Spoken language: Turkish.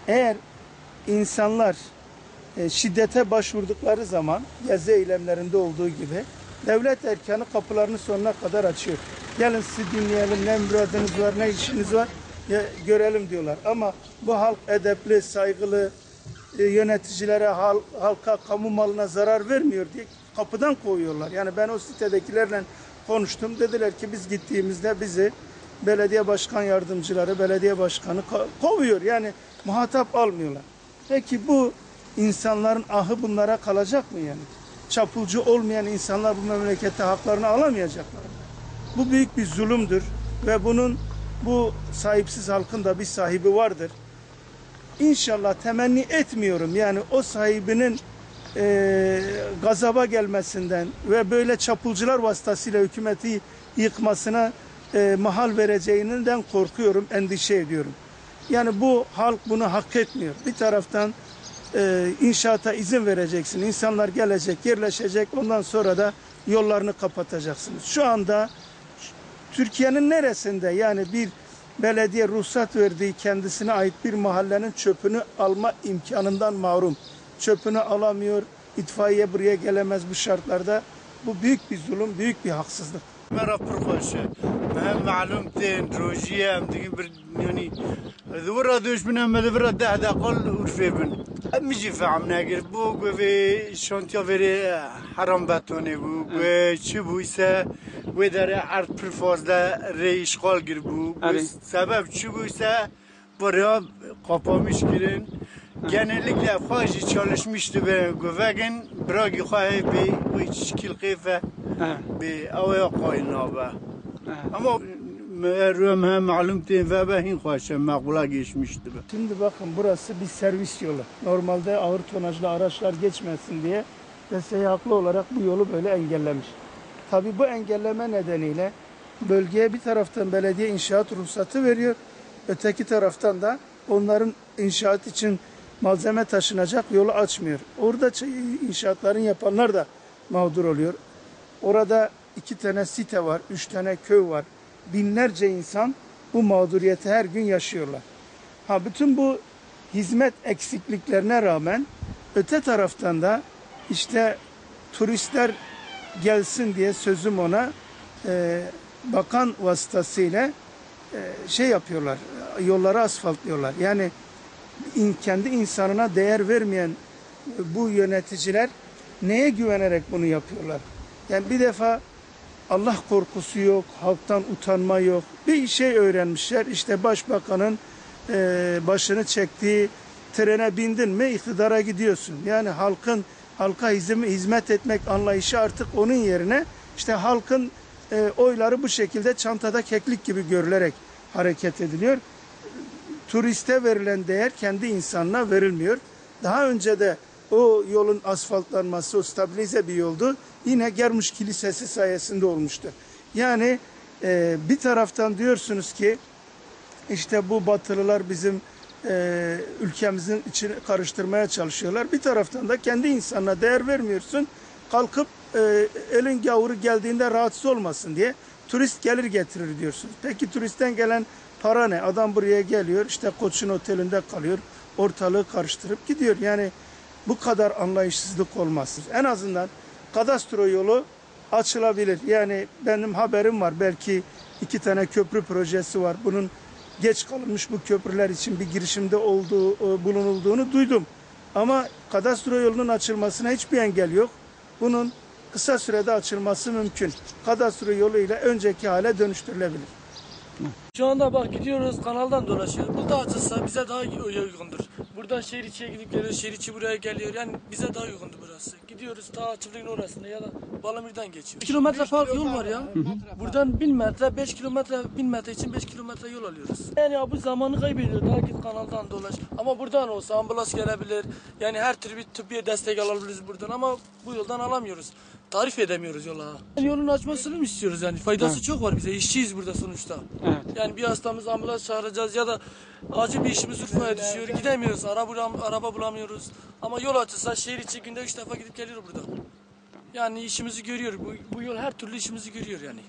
Eğer insanlar şiddete başvurdukları zaman gezi eylemlerinde olduğu gibi devlet erkanı kapılarını sonuna kadar açıyor. Gelin sizi dinleyelim, ne müradınız var, ne işiniz var görelim diyorlar. Ama bu halk edepli, saygılı, yöneticilere, halka, kamu malına zarar vermiyor diye kapıdan kovuyorlar. Yani ben o sitedekilerle konuştum. Dediler ki biz gittiğimizde bizi belediye başkan yardımcıları, belediye başkanı kovuyor. Yani muhatap almıyorlar. Peki bu insanların ahı bunlara kalacak mı yani? Çapulcu olmayan insanlar bu memlekette haklarını alamayacaklar. Bu büyük bir zulümdür ve bu sahipsiz halkın da bir sahibi vardır. İnşallah temenni etmiyorum yani o sahibinin gazaba gelmesinden ve böyle çapulcular vasıtasıyla hükümeti yıkmasına mahal vereceğinden korkuyorum, endişe ediyorum. Yani bu halk bunu hak etmiyor. Bir taraftan inşaata izin vereceksin. İnsanlar gelecek, yerleşecek. Ondan sonra da yollarını kapatacaksınız. Şu anda Türkiye'nin neresinde yani bir belediye ruhsat verdiği kendisine ait bir mahallenin çöpünü alma imkanından mahrum. Çöpünü alamıyor. İtfaiye buraya gelemez bu şartlarda. Bu büyük bir zulüm, büyük bir haksızlık. مرة برخوشة مهم معلومتين روجية أم تجيب يعني ذورة دوش من أم ذورة ده قل ورفيبن ميجي فعم ناقر بوق وفي شانتيا فري حرام باتوني بوق وشبويسة وداره عرض برفاز ده ريش قال جربو سبب شبويسة برا قاپامیش girin. Genellikle fazla çalışmıştı ve güvenin bırakı khayı bir bu şekil keyfe bir avaya koyunaba. Ama meğer malumtun ve behin khoşe makbula geçmişti. Şimdi bakın burası bir servis yolu. Normalde ağır tonajlı araçlar geçmesin diye DSİ haklı olarak bu yolu böyle engellemiş. Tabii bu engelleme nedeniyle bölgeye bir taraftan belediye inşaat ruhsatı veriyor. Öteki taraftan da onların inşaat için malzeme taşınacak yolu açmıyor. Orada inşaatların yapanlar da mağdur oluyor. Orada 2 tane site var, 3 tane köy var. Binlerce insan bu mağduriyeti her gün yaşıyorlar. Bütün bu hizmet eksikliklerine rağmen öte taraftan da işte turistler gelsin diye sözüm ona bakan vasıtasıyla yapıyorlar, yolları asfaltlıyorlar. Yani kendi insanına değer vermeyen bu yöneticiler neye güvenerek bunu yapıyorlar? Yani bir defa Allah korkusu yok, halktan utanma yok. Bir şey öğrenmişler. İşte başbakanın başını çektiği trene bindin mi iktidara gidiyorsun. Yani halka hizmet etmek anlayışı artık onun yerine işte halkın oyları bu şekilde çantada keklik gibi görülerek hareket ediliyor. Turiste verilen değer kendi insanına verilmiyor. Daha önce de o yolun asfaltlanması, o stabilize bir yoldu. Yine Germuş Kilisesi sayesinde olmuştu. Yani bir taraftan diyorsunuz ki işte bu Batılılar bizim ülkemizin içini karıştırmaya çalışıyorlar. Bir taraftan da kendi insanına değer vermiyorsun. Kalkıp elin gavuru geldiğinde rahatsız olmasın diye turist gelir getirir diyorsunuz. Peki turistten gelen para ne? Adam buraya geliyor, işte Koç'un otelinde kalıyor, ortalığı karıştırıp gidiyor. Yani bu kadar anlayışsızlık olmaz. En azından kadastro yolu açılabilir. Yani benim haberim var. Belki 2 tane köprü projesi var. Bunun geç kalınmış bu köprüler için bir girişimde bulunulduğunu duydum. Ama kadastro yolunun açılmasına hiçbir engel yok. Bunun kısa sürede açılması mümkün. Kadastro yoluyla önceki hale dönüştürülebilir. Şu anda bak gidiyoruz, kanaldan dolaşıyoruz. Burada açılsa bize daha uygundur. Buradan şehir içiye gidip geliyoruz, şehir içi buraya geliyor. Yani bize daha uygundur burası. Gidiyoruz ta çiftliğin orasında ya da Balamir'den geçiyoruz. 1 kilometre fark yol var ya. Buradan 1000 metre, 5 kilometre, 1000 metre için 5 kilometre yol alıyoruz. Yani ya bu zamanı kaybediyor. Daha git kanaldan dolaş. Ama buradan olsa ambulans gelebilir. Yani her türlü bir tıbbiye destek alabiliriz buradan ama bu yoldan alamıyoruz. Tarif edemiyoruz yola. Yolun açmasını mı istiyoruz yani? Faydası çok var bize. İşçiyiz burada sonuçta. Evet. Yani bir hastamız ambulans çağıracağız ya da acil bir işimiz Urfa'ya düşüyor. Gidemiyoruz. Araba bulamıyoruz. Ama yol açılsa şehir içi günde 3 defa gidip geliyor burada. Yani işimizi görüyor. Bu yol her türlü işimizi görüyor yani.